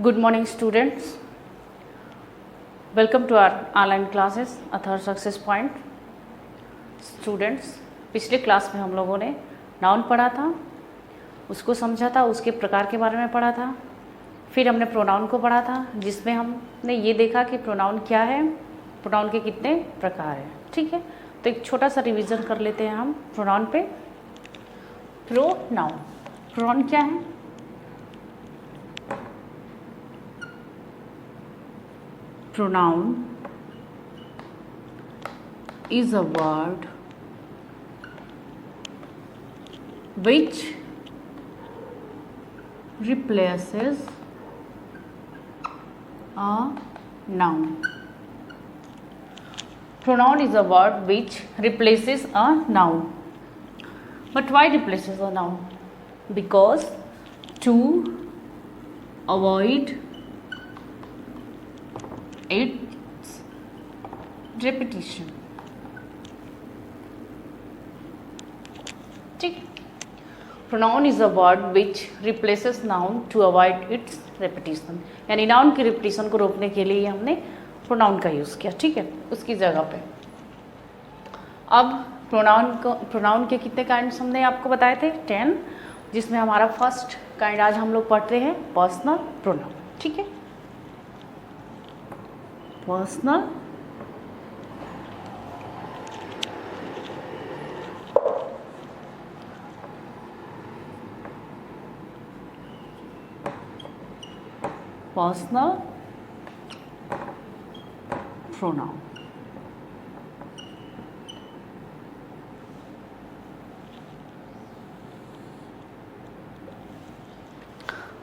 Good morning students. Welcome to our online classes Athar Success Point. Students, पिछले class में हम लोगों ने नाउन पढ़ा था, उसको समझा था, उसके प्रकार के बारे में पढ़ा था। फिर हमने प्रोनाउन को पढ़ा था, जिसमें हमने ये देखा कि प्रोनाउन क्या है, प्रोनाउन के कितने प्रकार हैं। ठीक है, तो एक छोटा सा रिवीजन कर लेते हैं हम प्रोनाउन पे। प्रोनाउन क्या है? Pronoun is a word which replaces a noun. Pronoun is a word which replaces a noun. But why replaces a noun? Because to avoid its repetition. ठीक, pronoun is a word which replaces noun to avoid its repetition. यानी noun की repetition को रोकने के लिए हमने pronoun का use किया। ठीक है, उसकी जगह पे अब प्रोनाउन के कितने काइंड्स हमने आपको बताए थे 10, जिसमें हमारा फर्स्ट काइंड आज हम लोग पढ़ते हैं पर्सनल प्रोनाउन। ठीक है, personal pronoun.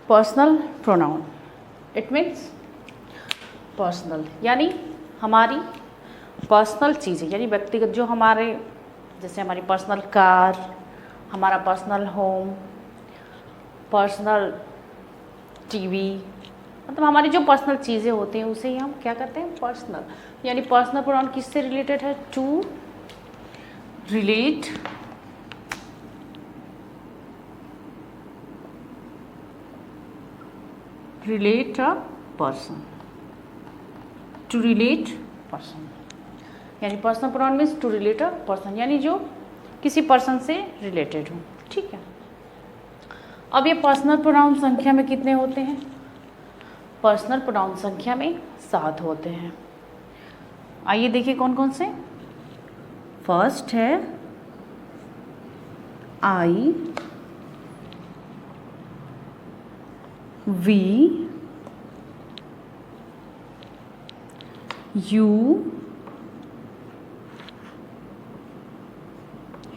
Personal pronoun it means personal, यानी हमारी पर्सनल चीज़ें, यानी व्यक्तिगत जो हमारे, जैसे हमारी पर्सनल कार, हमारा पर्सनल होम, पर्सनल टीवी, मतलब हमारी जो पर्सनल चीज़ें होती हैं उसे ही हम क्या करते हैं पर्सनल। यानी पर्सनल प्रोनाउन किससे रिलेटेड है? To relate a person. To relate person, यानी personal pronoun means to relate a person, यानी जो किसी पर्सन से रिलेटेड हो। ठीक है, अब ये पर्सनल प्रोनाउन संख्या में कितने होते हैं? पर्सनल प्रोनाउन संख्या में 7 होते हैं। आइए देखिए कौन कौन से। फर्स्ट है I, we, you,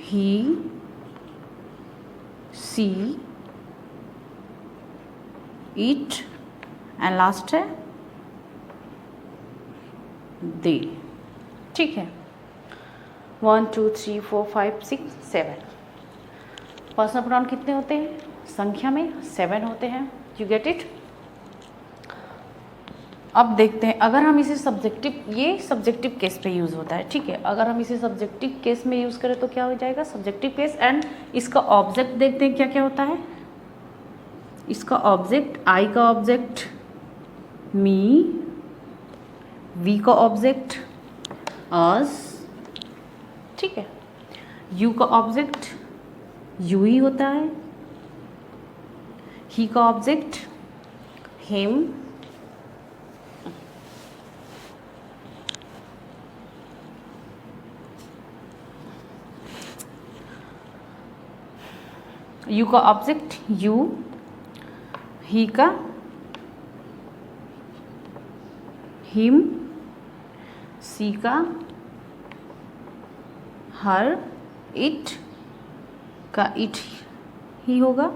he, she, it, and last है दे। ठीक है, 1 2 3 4 5 6 7 पर्सनल प्रोनाउन कितने होते हैं? संख्या में 7 होते हैं। You get it. अब देखते हैं, अगर हम इसे सब्जेक्टिव, ये सब्जेक्टिव केस पे यूज़ होता है। ठीक है, अगर हम इसे सब्जेक्टिव केस में यूज़ करें तो क्या हो जाएगा? Subjective case. एंड इसका ऑब्जेक्ट देखते हैं क्या क्या होता है। इसका ऑब्जेक्ट, आई का ऑब्जेक्ट मी, वी का ऑब्जेक्ट अस, ठीक है, यू का ऑब्जेक्ट यू ही होता है, ही का ऑब्जेक्ट हिम, यू का ऑब्जेक्ट यू, ही का हिम, सी का हर, इट का इट ही होगा,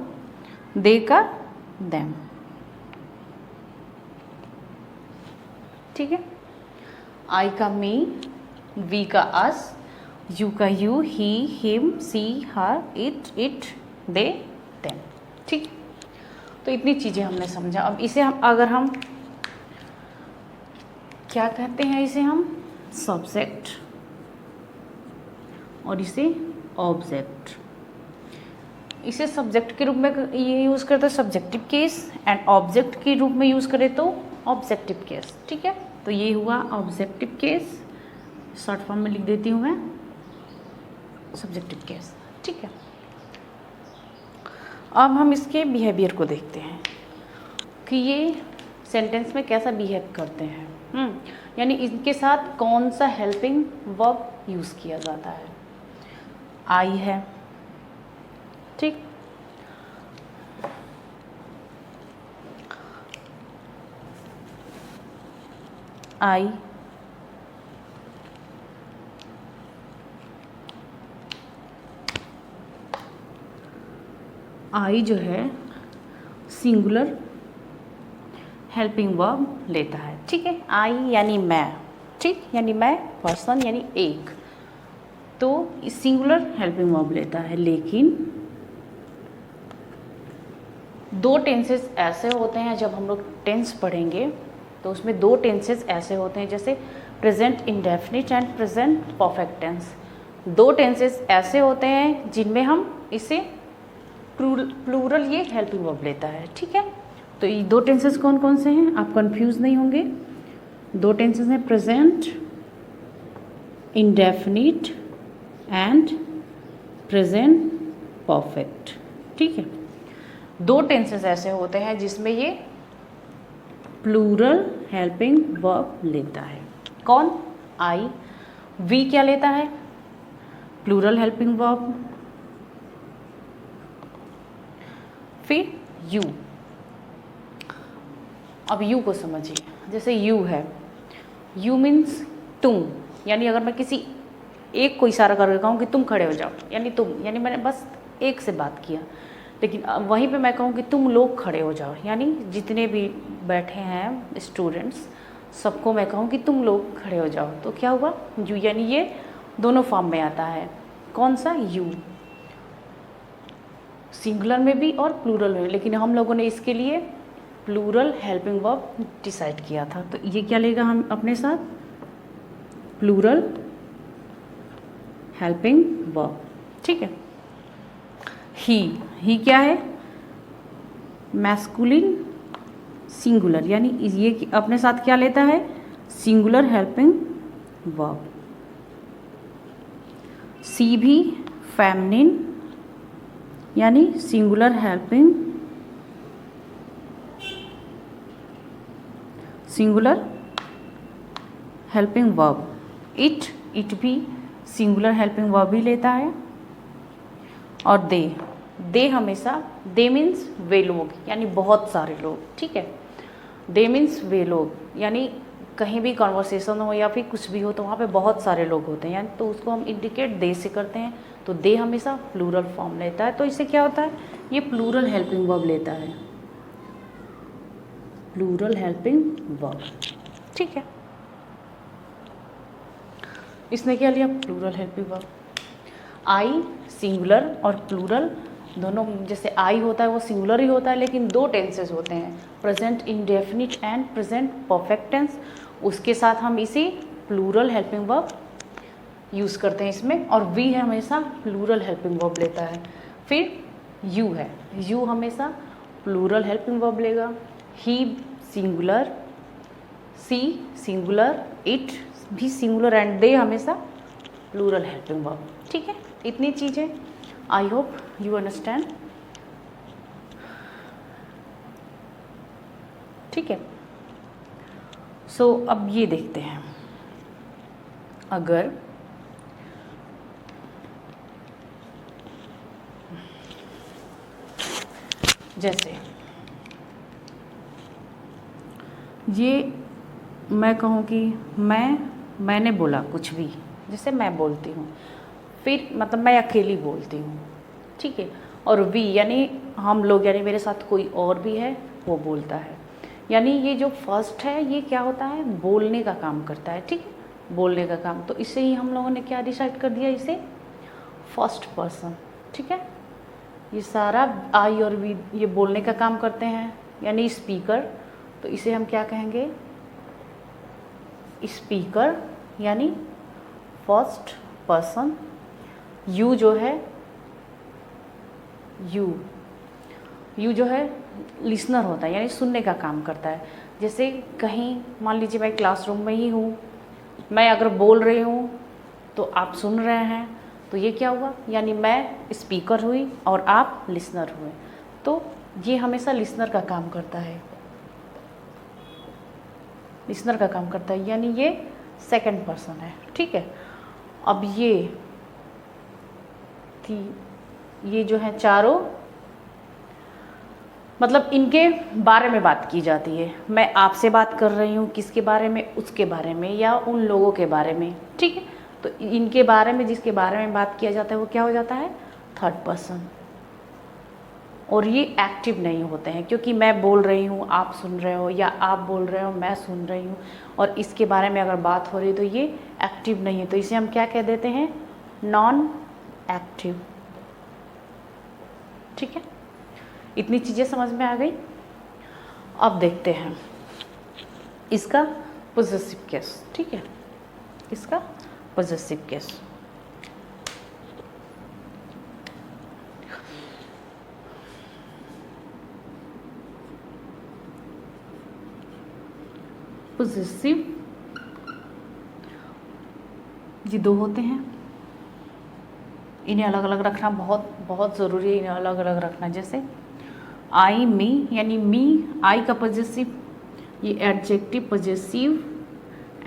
दे का देम। ठीक है, आई का मी, वी का अस, यू का you, he, him, she, her, it, they, them. ठीक, तो इतनी चीज़ें हमने समझा। अब इसे हम, अगर हम क्या कहते हैं, इसे हम सब्जेक्ट और इसे ऑब्जेक्ट। इसे सब्जेक्ट के रूप में ये यूज़ करते हैं सब्जेक्टिव केस, एंड ऑब्जेक्ट के रूप में यूज़ करें तो ऑब्जेक्टिव केस। ठीक है, तो ये हुआ ऑब्जेक्टिव केस, शॉर्ट फॉर्म में लिख देती हूँ मैं सब्जेक्टिव केस। ठीक है, अब हम इसके बिहेवियर को देखते हैं कि ये सेंटेंस में कैसा बिहेव करते हैं। यानी इनके साथ कौन सा हेल्पिंग वर्ब यूज़ किया जाता है। आई है, ठीक, आई, आई जो है सिंगुलर हेल्पिंग वर्ब लेता है। ठीक है, आई यानी मैं, ठीक, यानी मैं पर्सन यानी एक, तो सिंगुलर हेल्पिंग वर्ब लेता है। लेकिन दो टेंसेस ऐसे होते हैं, जब हम लोग टेंस पढ़ेंगे तो उसमें दो टेंसेस ऐसे होते हैं, जैसे present indefinite and present perfect tense. दो टेंसेस ऐसे होते हैं जिनमें हम इसे प्लूरल ये हेल्पिंग वर्ब लेता है। ठीक है, तो ये दो टेंसेस कौन कौन से हैं, आप कंफ्यूज नहीं होंगे। दो टेंसेस हैं present indefinite and present perfect. ठीक है, दो टेंसेस ऐसे होते हैं जिसमें ये प्लूरल हेल्पिंग वर्ब लेता है। कौन, आई। वी क्या लेता है, प्लूरल हेल्पिंग वर्ब। फिर यू। अब यू को समझिए, जैसे यू है, यू मीन्स तुम, यानी अगर मैं किसी एक को इशारा करके कहूँ कि तुम खड़े हो जाओ, यानी तुम, यानी मैंने बस एक से बात किया। लेकिन वहीं पे मैं कहूँ कि तुम लोग खड़े हो जाओ, यानी जितने भी बैठे हैं स्टूडेंट्स सबको मैं कहूँ कि तुम लोग खड़े हो जाओ, तो क्या हुआ, यू, यानी ये दोनों फॉर्म में आता है। कौन सा, यू, सिंगुलर में भी और प्लूरल में। लेकिन हम लोगों ने इसके लिए प्लूरल हेल्पिंग वर्ब डिसाइड किया था, तो ये क्या लेगा हम अपने साथ, प्लूरल हेल्पिंग वर्ब। ठीक है, ही क्या है, मैस्कुलिन सिंगुलर, यानी ये अपने साथ क्या लेता है, सिंगुलर हेल्पिंग वर्ब। सी भी फेमिनिन, यानी सिंगुलर हेल्पिंग वर्ब। इट भी सिंगुलर हेल्पिंग वर्ब ही लेता है। और दे हमेशा, दे मीन्स वे लोग, यानी बहुत सारे लोग। ठीक है, दे मीन्स वे लोग, यानी कहीं भी कॉन्वर्सेशन हो या फिर कुछ भी हो तो वहाँ पे बहुत सारे लोग होते हैं, यानी तो उसको हम इंडिकेट दे से करते हैं। तो दे हमेशा प्लूरल फॉर्म लेता है, तो इससे क्या होता है, ये प्लूरल हेल्पिंग वर्ब लेता है, प्लूरल हेल्पिंग वर्ब। ठीक है, इसने क्या लिया, प्लूरल हेल्पिंग वर्ब। आई सिंगुलर और प्लूरल दोनों, जैसे आई होता है वो सिंगुलर ही होता है, लेकिन दो टेंसेस होते हैं, present indefinite and present perfect tense. उसके साथ हम इसी प्लूरल हेल्पिंग वर्ब यूज़ करते हैं इसमें। और वी हमेशा प्लूरल हेल्पिंग वर्ब लेता है। फिर यू है, यू हमेशा प्लूरल हेल्पिंग वर्ब लेगा। ही सिंगुलर, सी सिंगुलर, इट भी सिंगुलर, एंड दे हमेशा प्लूरल हेल्पिंग वर्ब। ठीक है, इतनी चीज़ें, आई होप यू अंडरस्टैंड। ठीक है, सो अब ये देखते हैं, अगर जैसे ये मैं कहूँ कि मैंने बोला कुछ भी, जैसे मैं बोलती हूँ, फिर मतलब मैं अकेली बोलती हूँ। ठीक है, और वी यानी हम लोग, यानी मेरे साथ कोई और भी है वो बोलता है, यानी ये जो फर्स्ट है ये क्या होता है, बोलने का काम करता है। ठीक है, बोलने का काम, तो इसे ही हम लोगों ने क्या डिसाइड कर दिया, इसे फर्स्ट पर्सन। ठीक है, ये सारा आई और वी ये बोलने का काम करते हैं, यानी स्पीकर, तो इसे हम क्या कहेंगे, स्पीकर यानी फर्स्ट पर्सन। यू जो है यू जो है लिसनर होता है, यानी सुनने का काम करता है। जैसे कहीं मान लीजिए मैं क्लासरूम में ही हूँ, मैं अगर बोल रही हूँ तो आप सुन रहे हैं, तो ये क्या हुआ, यानी मैं स्पीकर हुई और आप लिसनर हुए। तो ये हमेशा लिसनर का काम करता है, लिसनर का काम करता है, यानी ये सेकंड पर्सन है। ठीक है, अब ये जो है चारों, मतलब इनके बारे में बात की जाती है। मैं आपसे बात कर रही हूँ, किसके बारे में, उसके बारे में या उन लोगों के बारे में। ठीक है, तो इनके बारे में, जिसके बारे में बात किया जाता है वो क्या हो जाता है, थर्ड पर्सन। और ये एक्टिव नहीं होते हैं, क्योंकि मैं बोल रही हूँ आप सुन रहे हो, या आप बोल रहे हो मैं सुन रही हूँ, और इसके बारे में अगर बात हो रही है तो ये एक्टिव नहीं है। तो इसे हम क्या कह देते हैं, नॉन एक्टिव। ठीक है, इतनी चीज़ें समझ में आ गई। अब देखते हैं इसका पॉजेसिव केस। ठीक है, इसका पॉजेसिव केस। पॉजेसिव ये दो होते हैं, इन्हें अलग अलग रखना बहुत बहुत ज़रूरी है, इन्हें अलग अलग रखना। जैसे आई, मी, यानी मी, आई का पॉजेसिव, ये एडजेक्टिव पॉजेसिव,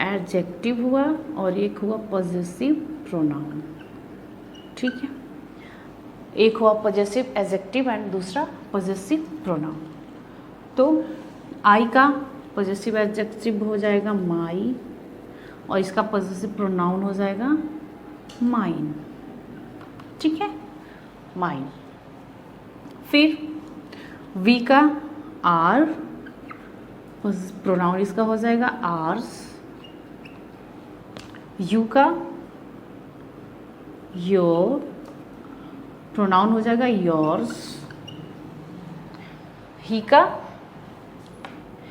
एडजेक्टिव हुआ, और एक हुआ पॉजेसिव प्रोनाउन। ठीक है, एक हुआ पॉजेसिव एडजेक्टिव एंड दूसरा पॉजेसिव प्रोनाउन। तो आई का पॉजेसिव एडजेक्टिव हो जाएगा माई, और इसका पॉजेसिव प्रोनाउन हो जाएगा माइन। ठीक है, माइन। फिर वी का आर, प्रोनाउन इसका हो जाएगा आर्स। यू का योर, प्रोनाउन हो जाएगा योर्स। ही का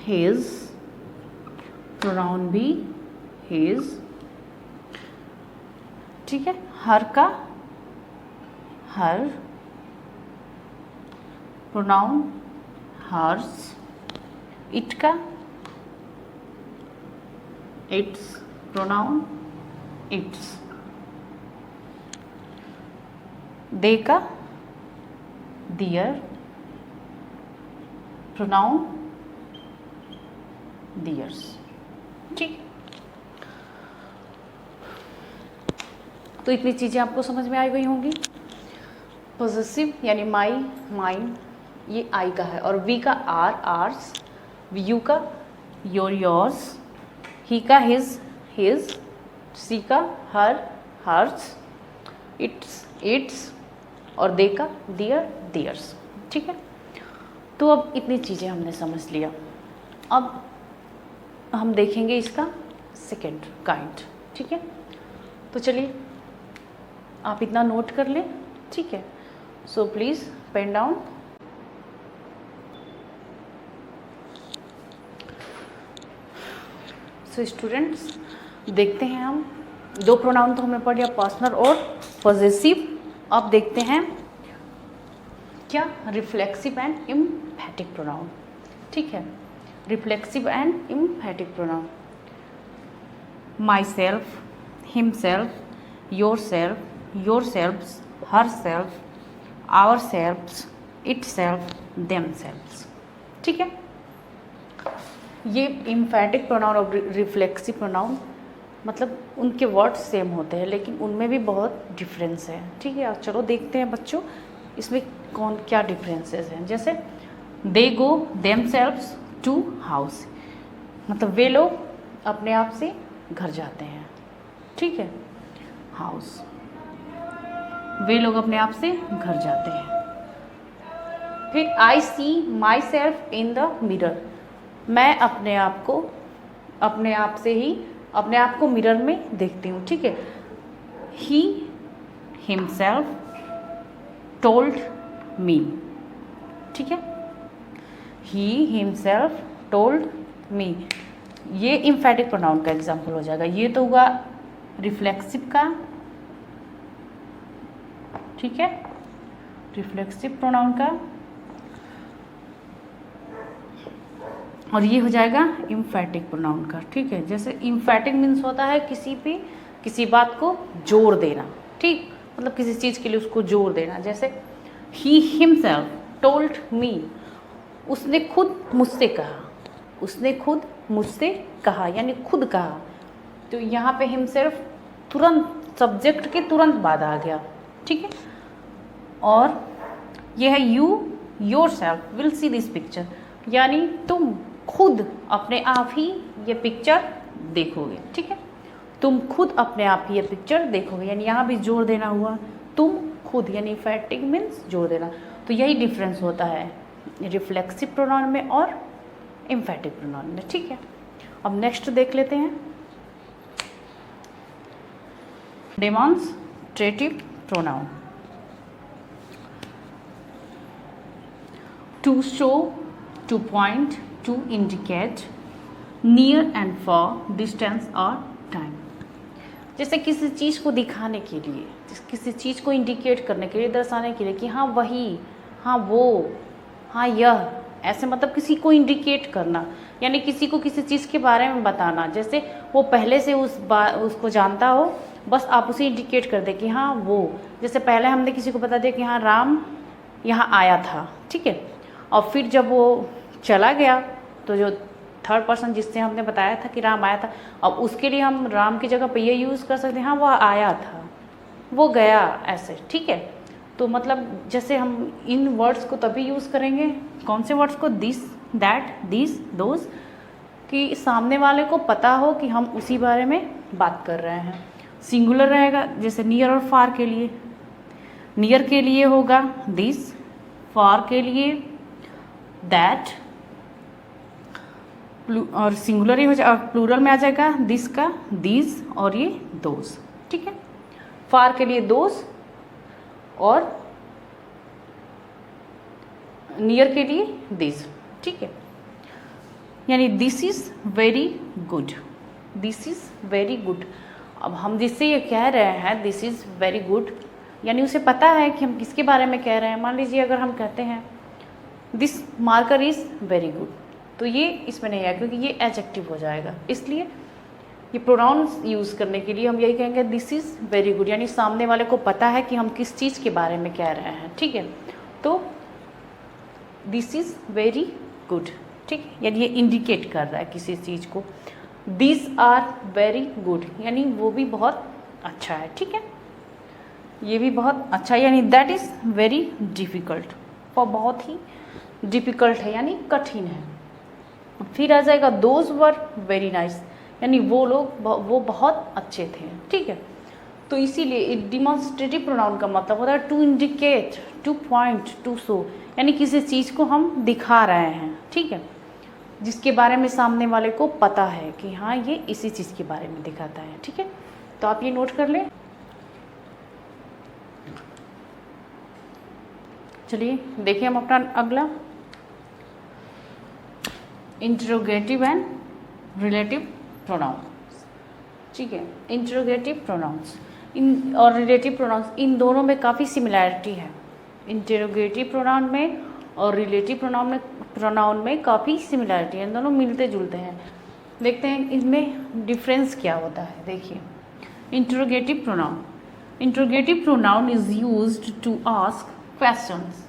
हिज, प्रोनाउन भी हिज। ठीक है, हर का हर, प्रोनाउन हर्स। इट का इट्स, प्रोनाउन इट्स। दे का दियर, प्रोनाउन दियर्स। ठीक, तो इतनी चीज़ें आपको समझ में आई गई होंगी। पॉजेसिव यानी माई, माइन, ये आई का है, और वी का आर, आर्स। यू का योर, योर्स। ही का हिज, हिज। सी का हर, हर्स। It's, it's. और दे का दियर, दियर्स। ठीक है, तो अब इतनी चीज़ें हमने समझ लिया। अब हम देखेंगे इसका सेकेंड काइंड। ठीक है, तो चलिए आप इतना नोट कर लें। ठीक है, so please pen down. So students, देखते हैं हम दो प्रोनाउन तो हमने पढ़ लिया, पर्सनल और पॉजेसिव। अब देखते हैं क्या, रिफ्लेक्सिव एंड एम्फैटिक प्रोनाउन। ठीक है, reflexive and एम्फैटिक pronoun. My self, himself, yourself, yourselves, herself, ourselves, itself, themselves. ठीक है, ये एम्फैटिक प्रोनाउन और रिफ्लेक्सिव प्रोनाउन मतलब उनके वर्ड्स सेम होते हैं, लेकिन उनमें भी बहुत डिफरेंस है। ठीक है, चलो देखते हैं बच्चों इसमें कौन क्या डिफरेंसेस हैं। जैसे दे गो देमसेल्व्स टू हाउस, मतलब वे लोग अपने आप से घर जाते हैं। ठीक है, हाउस, वे लोग अपने आप से घर जाते हैं। फिर I see myself in the mirror, मैं अपने आप को मिरर में देखती हूँ। ठीक है, ही हिमसेल्फ टोल्ड मी। ठीक है, ही हिमसेल्फ टोल्ड मी, ये एम्फैटिक प्रोनाउन का एग्जाम्पल हो जाएगा। ये तो हुआ रिफ्लेक्सिव का। ठीक है, रिफ्लेक्सिव प्रोनाउन का, और ये हो जाएगा इम्फैटिक प्रोनाउन का। ठीक है, जैसे इम्फैटिक मीन्स होता है किसी बात को जोर देना, ठीक, मतलब किसी चीज़ के लिए उसको जोर देना। जैसे ही हिमसेल्फ टोल्ड मी, उसने खुद मुझसे कहा, उसने खुद मुझसे कहा यानी खुद कहा। तो यहाँ पे हिमसेल्फ तुरंत सब्जेक्ट के तुरंत बाद आ गया। ठीक है, और यह है you yourself will see this picture, यानी तुम खुद अपने आप ही ये पिक्चर देखोगे। ठीक है, तुम खुद अपने आप ही ये पिक्चर देखोगे, यानी यहाँ भी जोर देना हुआ, तुम खुद, यानी इम्फैटिक मीन्स जोर देना। तो यही डिफरेंस होता है रिफ्लेक्सिव प्रोनाउन में और इम्फैटिक प्रोनाउन में। ठीक है, अब नेक्स्ट देख लेते हैं demonstrative pronoun. To show, to point, to indicate, near and far, distance और टाइम। जैसे किसी चीज़ को दिखाने के लिए, किसी चीज़ को इंडिकेट करने के लिए, दर्शाने के लिए कि हाँ वही, हाँ वो, हाँ यह, ऐसे मतलब किसी को इंडिकेट करना, यानी किसी को किसी चीज़ के बारे में बताना। जैसे वो पहले से उसको जानता हो, बस आप उसे इंडिकेट कर दे कि हाँ वो, जैसे पहले हमने किसी को बता दिया कि हाँ राम यहाँ आया था। ठीक है, और फिर जब वो चला गया तो जो थर्ड पर्सन जिससे हमने बताया था कि राम आया था, अब उसके लिए हम राम की जगह पे ये यूज़ कर सकते हैं, हाँ वह आया था, वो गया, ऐसे। ठीक है, तो मतलब जैसे हम इन वर्ड्स को तभी यूज़ करेंगे, कौन से वर्ड्स को, दिस, दैट, दिस, दोज, कि सामने वाले को पता हो कि हम उसी बारे में बात कर रहे हैं। सिंगुलर रहेगा, जैसे नियर और फार के लिए, नियर के लिए होगा दिस, फार के लिए दैट, और सिंगुलर ही हो जाएगा, प्लूरल में आ जाएगा दिस का दीज, और ये दोज। ठीक है, फार के लिए दोज और नियर के लिए दिस। ठीक है, यानी this is very good, this is very good. अब हम जिससे ये कह रहे हैं दिस इज वेरी गुड, यानी उसे पता है कि हम किसके बारे में कह रहे हैं। मान लीजिए अगर हम कहते हैं this marker is very good, तो ये इसमें नहीं है क्योंकि ये एडजेक्टिव हो जाएगा, इसलिए ये प्रोनाउंस यूज़ करने के लिए हम यही कहेंगे दिस इज़ वेरी गुड, यानी सामने वाले को पता है कि हम किस चीज़ के बारे में कह रहे हैं। ठीक है, तो दिस इज़ वेरी गुड। ठीक है, यानी ये इंडिकेट कर रहा है किसी चीज़ को। दिस आर वेरी गुड, यानी वो भी बहुत अच्छा है। ठीक है, ये भी बहुत अच्छा है, यानी दैट इज़ वेरी डिफ़िकल्ट, वो बहुत ही डिफ़िकल्ट है यानी कठिन है। फिर आ जाएगा दोज वर वेरी नाइस, यानी वो बहुत अच्छे थे। ठीक है, तो इसीलिए डिमॉन्स्ट्रेटिव प्रोनाउन का मतलब होता है to indicate, to point, to show, यानी किसी चीज़ को हम दिखा रहे हैं। ठीक है, जिसके बारे में सामने वाले को पता है कि हाँ ये इसी चीज़ के बारे में दिखाता है। ठीक है, तो आप ये नोट कर लें। चलिए देखिए हम अपना अगला इंटरोगेटिव एंड रिलेटिव प्रोनाउंस। ठीक है, इंटरोगेटिव प्रोनाउंस इन और रिलेटिव प्रोनाउंस, इन दोनों में काफ़ी सिमिलैरिटी है। इंटरोगेटिव प्रोनाउन में और रिलेटिव प्रोनाउन में काफ़ी सिमिलैरिटी है, इन दोनों मिलते जुलते हैं। देखते हैं इनमें डिफरेंस क्या होता है। देखिए interrogative pronoun is used to ask questions.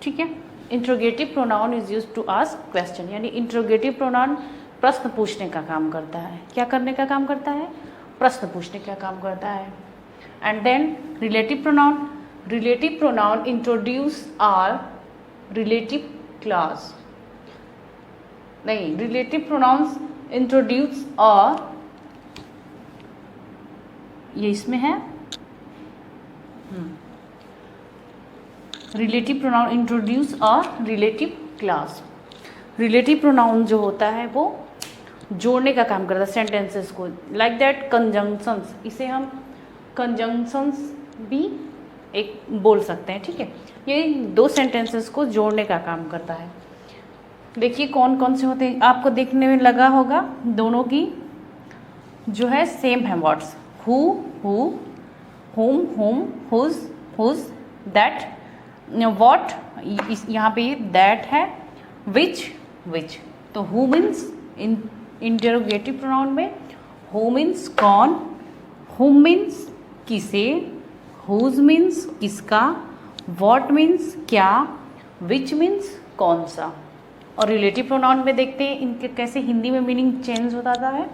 ठीक है, interrogative pronoun is used to ask question, यानी इंट्रोगेटिव प्रोनाउन प्रश्न पूछने का काम करता है। क्या करने का काम करता है? प्रश्न पूछने का काम करता है। And then relative pronoun introduce are relative class, नहीं, रिलेटिव प्रोनाउंस इंट्रोड्यूस और, ये इसमें है, रिलेटिव प्रोनाउन इंट्रोड्यूस और रिलेटिव क्लास। रिलेटिव प्रोनाउन जो होता है वो जोड़ने का काम करता है सेंटेंसेस को, लाइक दैट कंजंक्शंस, इसे हम कंजंक्शंस भी एक बोल सकते हैं। ठीक है, ये दो सेंटेंसेस को जोड़ने का काम करता है। देखिए कौन कौन से होते हैं, आपको देखने में लगा होगा दोनों की जो है सेम है वर्ड्स, हु, हुम, हुम, हुज, दैट, वॉट, यहाँ पे दैट है, विच। तो हु मीन्स इंटरोगेटिव प्रोनाउन में हु मीन्स कौन, हुम मीन्स किसे, हुज मीन्स किसका, वॉट मीन्स क्या, विच मीन्स कौन सा। और रिलेटिव प्रोनाउन में देखते हैं इनके कैसे हिंदी में मीनिंग चेंज हो जाता है।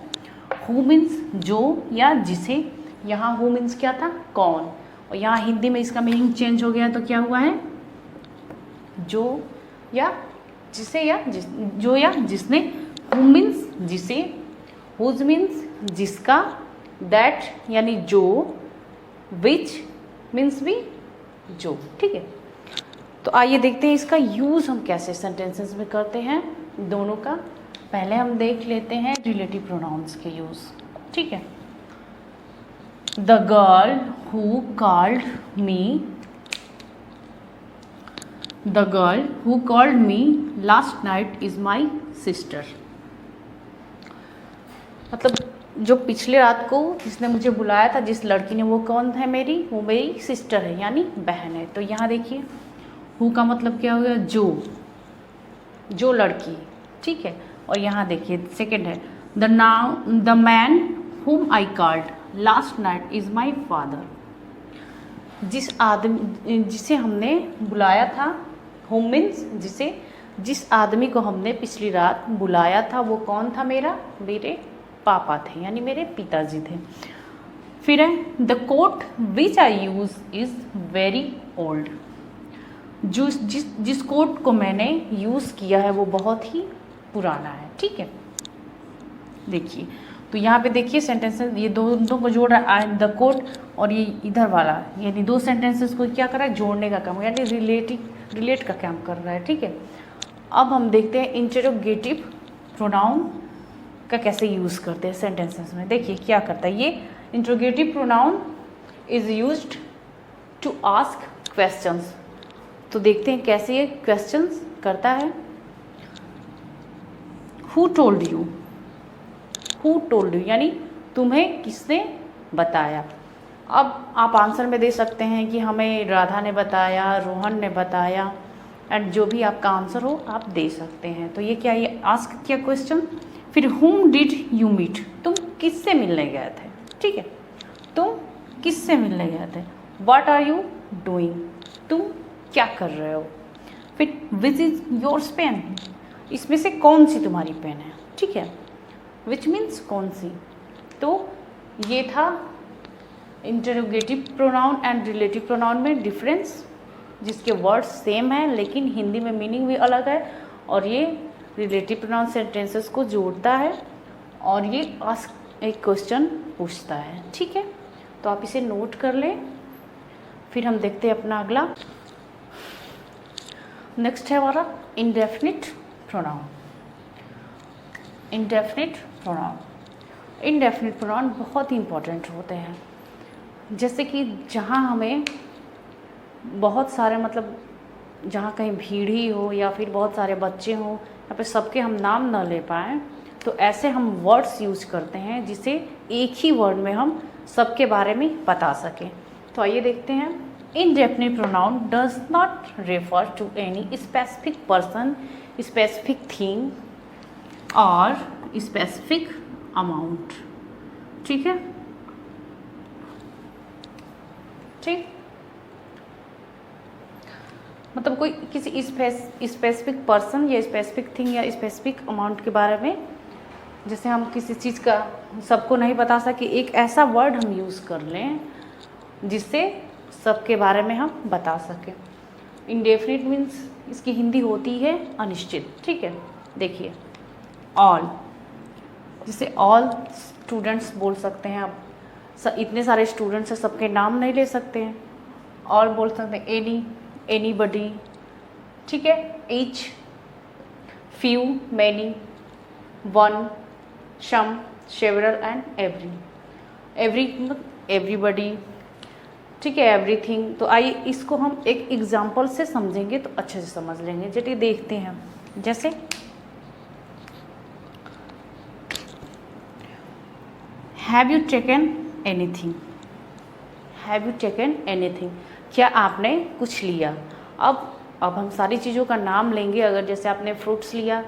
हु मीन्स जो या जिसे, यहाँ हु मीन्स क्या था, कौन, और यहाँ हिंदी में इसका मीनिंग चेंज हो गया तो क्या हुआ है, जो या जिसे या जो या जिसने। हु मीन्स जिसे, हुज मीन्स जिसका, दैट यानी जो, विच मीन्स भी जो। ठीक है, तो आइए देखते हैं इसका यूज़ हम कैसे सेंटेंसेस में करते हैं दोनों का। पहले हम देख लेते हैं रिलेटिव प्रोनाउंस के यूज़। ठीक है, the girl who called me, the girl who called me last night is my sister. मतलब जो पिछले रात को जिसने मुझे बुलाया था, जिस लड़की ने, वो कौन है मेरी, वो मेरी सिस्टर है यानी बहन है। तो यहाँ देखिए हु का मतलब क्या हो गया, जो लड़की। ठीक है, और यहाँ देखिए सेकंड है द मैन हुम I called last night is my father. जिसे हमने बुलाया था, हुम मीन्स जिसे, जिस आदमी को हमने पिछली रात बुलाया था वो कौन था, मेरे पापा थे यानी मेरे पिताजी थे। फिर है the coat which I use is very old. जिस कोट को मैंने यूज़ किया है वो बहुत ही पुराना है। ठीक है, देखिए तो यहाँ पे देखिए सेंटेंसेस ये दोनों को जोड़ रहा है, द कोट और ये इधर वाला, यानी दो सेंटेंसेस को क्या कर रहा है, जोड़ने का काम, यानी रिलेट का काम कर रहा है। ठीक है, अब हम देखते हैं इंटरोगेटिव प्रोनाउन का कैसे यूज़ करते हैं सेंटेंसेस में। देखिए क्या करता है ये interrogative pronoun is used to ask questions. तो देखते हैं कैसे ये क्वेश्चंस करता है। Who told you, who told you यानी तुम्हें किसने बताया। अब आप आंसर में दे सकते हैं कि हमें राधा ने बताया, रोहन ने बताया, एंड जो भी आपका आंसर हो आप दे सकते हैं। तो ये क्या, ये आस्क किया क्वेश्चन। फिर हुम डिड यू मीट, तुम किससे मिलने गए थे। ठीक है, तुम किससे मिलने गए थे। व्हाट आर यू डूइंग, तुम क्या कर रहे हो। फिर विच इज योर्स पेन, इसमें से कौन सी तुम्हारी पेन है। ठीक है, विच मीन्स कौन सी। तो ये था interrogative pronoun and relative pronoun में डिफरेंस, जिसके वर्ड्स सेम है लेकिन हिंदी में मीनिंग भी अलग है। और ये रिलेटिव प्रोनाउन सेंटेंसेस को जोड़ता है और ये आस्क एक क्वेश्चन पूछता है। ठीक है, तो आप इसे नोट कर लें। फिर हम देखते हैं अपना अगला, नेक्स्ट है हमारा इंडेफिनिट प्रोनाउन। इंडेफिनिट प्रोनाउन बहुत ही इंपॉर्टेंट होते हैं। जैसे कि जहाँ हमें बहुत सारे, मतलब जहाँ कहीं भीड़ ही हो या फिर बहुत सारे बच्चे हों, या फिर सबके हम नाम न ले पाएँ, तो ऐसे हम वर्ड्स यूज करते हैं जिसे एक ही वर्ड में हम सबके बारे में बता सकें। तो आइए देखते हैं। Indefinite pronoun does not refer to any specific person, specific thing और स्पेसिफिक अमाउंट। ठीक है, ठीक, मतलब कोई किसी स्पेसिफिक पर्सन या स्पेसिफिक थिंग या स्पेसिफिक अमाउंट के बारे में, जैसे हम किसी चीज़ का सबको नहीं बता सके, एक ऐसा वर्ड हम यूज़ कर लें जिससे सबके बारे में हम बता सकें। इंडेफिनिट मीन्स इसकी हिंदी होती है अनिश्चित। ठीक है, देखिए ऑल, जिसे ऑल स्टूडेंट्स बोल सकते हैं आप। इतने सारे स्टूडेंट्स हैं, सबके नाम नहीं ले सकते हैं, ऑल बोल सकते हैं, एनीबडी। ठीक है, each, few, many, one, some, several and every मतलब एवरीबडी। ठीक है, एवरीथिंग। तो आइए इसको हम एक एग्जाम्पल से समझेंगे तो अच्छे से समझ लेंगे। चलिए देखते हैं। जैसे have you taken anything, have you taken anything, क्या आपने कुछ लिया। अब हम सारी चीज़ों का नाम लेंगे। अगर जैसे आपने फ्रूट्स लिया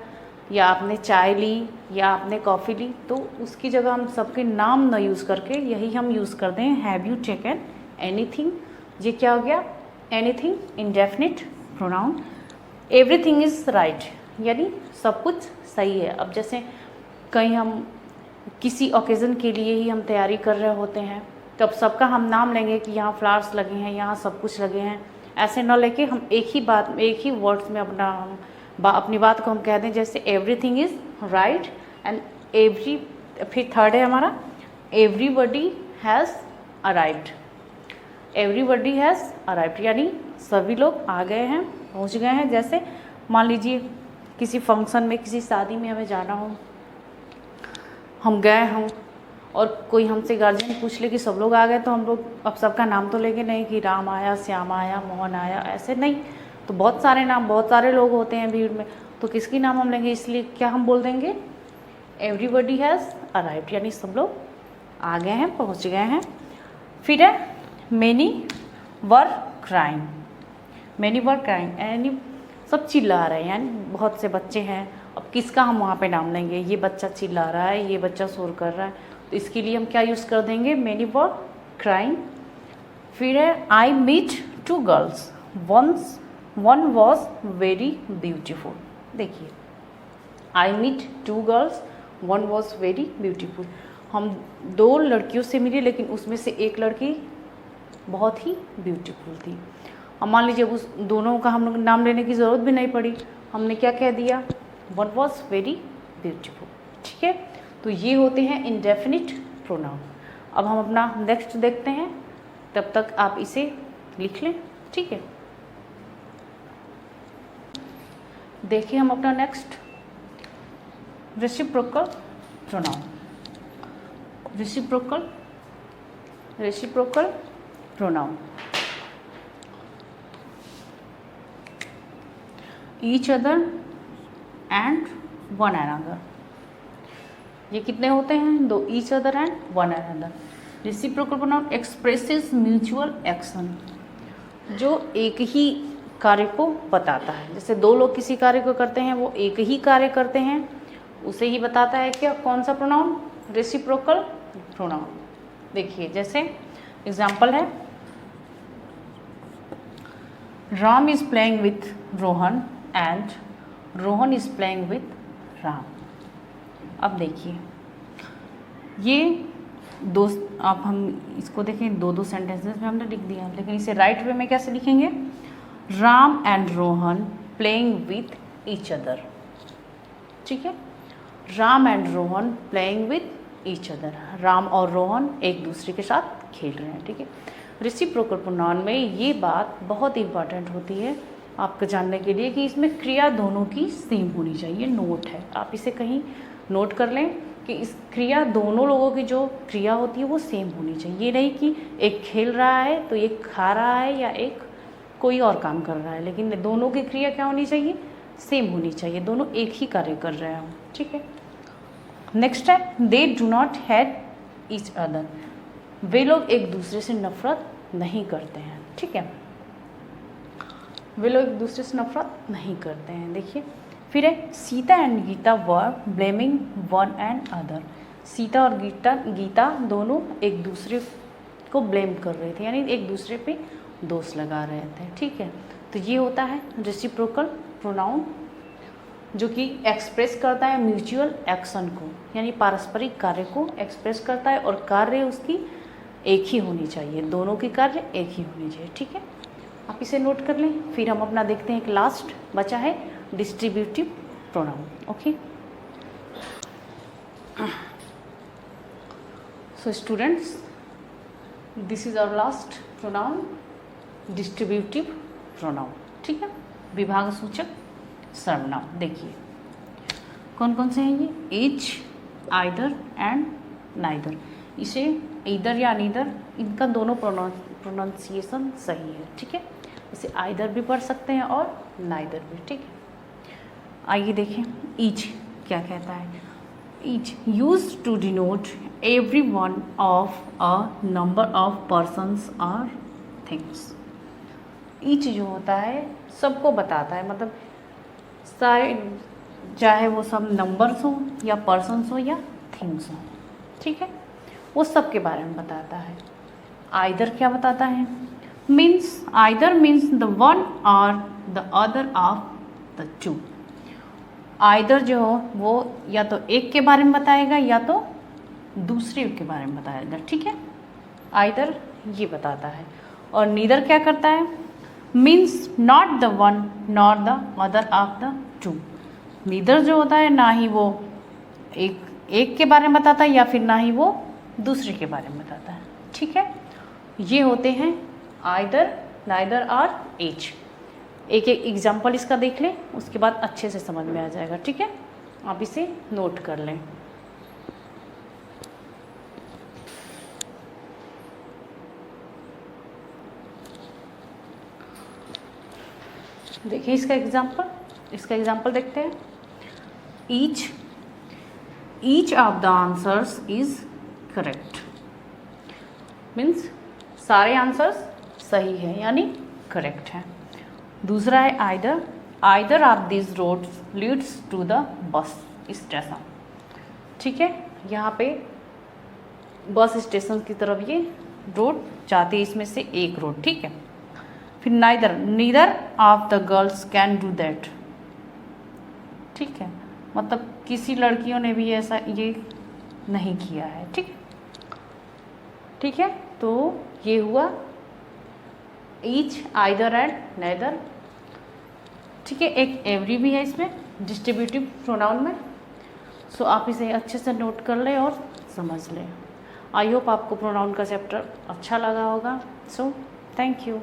या आपने चाय ली या आपने कॉफ़ी ली, तो उसकी जगह हम सबके नाम ना यूज़ करके यही हम यूज़ करते हैं हैव यू टेकन एनीथिंग। ये क्या हो गया? Anything indefinite pronoun. Everything is right, यानी सब कुछ सही है। अब जैसे कहीं हम किसी ओकेज़न के लिए ही हम तैयारी कर रहे होते हैं, तब सबका हम नाम लेंगे कि यहाँ फ्लावर्स लगे हैं, यहाँ सब कुछ लगे हैं। ऐसे ना लेके हम एक ही वर्ड्स में अपनी बात को हम कह दें, जैसे एवरीथिंग इज़ राइट एंड फिर थर्ड है हमारा everybody has arrived. Everybody has arrived यानी सभी लोग आ गए हैं, पहुंच गए हैं। जैसे मान लीजिए किसी फंक्शन में, किसी शादी में हमें जाना हो, हम गए हों और कोई हमसे गार्जियन पूछ ले कि सब लोग आ गए, तो हम लोग अब सबका नाम तो लेंगे नहीं कि राम आया, श्याम आया, मोहन आया, ऐसे नहीं। तो बहुत सारे नाम, बहुत सारे लोग होते हैं भीड़ में, तो किसकी नाम हम लेंगे? इसलिए क्या हम बोल देंगे? एवरीबडी हैज़ अराइव्ड, यानी सब लोग आ गए हैं, पहुंच गए हैं। फिर है many were crying. Many were crying यानी सब चिल्ला रहे हैं, यानी बहुत से बच्चे हैं। अब किसका हम वहाँ पे नाम लेंगे? ये बच्चा चिल्ला रहा है, ये बच्चा शोर कर रहा है, तो इसके लिए हम क्या यूज़ कर देंगे? Many were crying. फिर है I meet two girls, one was very beautiful. देखिए I meet two girls, one was very beautiful. हम दो लड़कियों से मिले, लेकिन उसमें से एक लड़की बहुत ही ब्यूटीफुल थी। अब मान लीजिए उस दोनों का हम लोग नाम लेने की ज़रूरत भी नहीं पड़ी, हमने क्या कह दिया? One was very beautiful. ठीक है, तो ये होते हैं इंडेफिनिट प्रोनाउन। अब हम अपना नेक्स्ट देखते हैं, तब तक आप इसे लिख लें। ठीक है, देखिए हम अपना next reciprocal pronoun. Reciprocal pronoun. Each other and one another. ये कितने होते हैं? दो, each other and one another. Reciprocal pronoun expresses mutual action, जो एक ही कार्य को बताता है। जैसे दो लोग किसी कार्य को करते हैं, वो एक ही कार्य करते हैं, उसे ही बताता है क्या? कौन सा प्रोनाउन? Reciprocal pronoun. देखिए जैसे एग्जाम्पल है, Ram is playing with Rohan and Rohan is playing with Ram. अब देखिए ये दो, अब हम इसको देखें, दो सेंटेंसेस में हमने लिख दिया, लेकिन इसे राइट वे में कैसे लिखेंगे? Ram and Rohan playing with each other. ठीक है, Ram and Rohan playing with each other. Ram और रोहन एक दूसरे के साथ खेल रहे हैं। ठीक है, रेसिप्रोकल प्रोनाउन में ये बात बहुत इंपॉर्टेंट होती है आपको जानने के लिए कि इसमें क्रिया दोनों की सेम होनी चाहिए। नोट है, आप इसे कहीं नोट कर लें कि इस क्रिया दोनों लोगों की जो क्रिया होती है वो सेम होनी चाहिए। ये नहीं कि एक खेल रहा है तो एक खा रहा है या एक कोई और काम कर रहा है, लेकिन दोनों की क्रिया क्या होनी चाहिए? सेम होनी चाहिए, दोनों एक ही कार्य कर रहे हो। ठीक है, नेक्स्ट है they do not hate each other. वे लोग एक दूसरे से नफरत नहीं करते हैं। ठीक है, वे लोग एक दूसरे से नफरत नहीं करते हैं। देखिए फिर है Sita and Gita were blaming one and other. Sita और गीता दोनों एक दूसरे को ब्लेम कर रहे थे, यानी एक दूसरे पे दोष लगा रहे थे। ठीक है, तो ये होता है रेसिप्रोकल प्रोनाउन, जो कि एक्सप्रेस करता है म्यूचुअल एक्शन को, यानी पारस्परिक कार्य को एक्सप्रेस करता है, और कार्य उसकी एक ही होनी चाहिए, दोनों की कार्य एक ही होनी चाहिए। ठीक है, आप इसे नोट कर लें। फिर हम अपना देखते हैं, एक लास्ट बचा है distributive pronoun. Okay, so students, this is our last pronoun, distributive pronoun. ठीक है, विभाग सूचक सर्वनाम। देखिए कौन कौन से हैं ये? Each, either and neither. इसे ईदर या नीदर, इनका दोनों प्रोनाउंसिएशन सही है। ठीक है, इसे आइदर भी पढ़ सकते हैं और नाइदर भी। ठीक है, आइए देखें ईच क्या कहता है। Each use to denote every one of a number of persons और थिंग्स। ईच जो होता है सबको बताता है, मतलब सारे, चाहे वो सब नंबर्स हो या पर्सन्स हो या थिंग्स हो, ठीक है, वो सब के बारे में बताता है। आइदर क्या बताता है, means either means the one और the other of the two. Either जो हो वो या तो एक के बारे में बताएगा या तो दूसरे के बारे में बताएगा, ठीक है, आइदर ये बताता है। और नीदर क्या करता है, means not the one nor the other of the to. Neither जो होता है ना ही वो एक के बारे में बताता है या फिर ना ही वो दूसरे के बारे में बताता है, ठीक है। ये होते हैं आइदर, नाइदर और ईच। एक एक एग्जाम्पल इसका देख लें, उसके बाद अच्छे से समझ में आ जाएगा, ठीक है। आप इसे नोट कर लें। देखिए इसका एग्जाम्पल देखते हैं। Each of the answers is correct, means सारे आंसर्स सही हैं यानी करेक्ट हैं। दूसरा है either of this roads leads to the bus station, ठीक है, यहाँ पे बस स्टेशन की तरफ ये रोड जाती है, इसमें से एक रोड, ठीक है। फिर neither of the girls can do that, ठीक है, मतलब किसी लड़कियों ने भी ऐसा ये नहीं किया है, ठीक है। तो ये हुआ ईच, आइदर एंड नेदर, ठीक है। एक एवरी भी है इसमें डिस्ट्रीब्यूटिव प्रोनाउन में। सो आप इसे अच्छे से नोट कर लें और समझ लें। आई होप आपको प्रोनाउन का चैप्टर अच्छा लगा होगा। So thank you.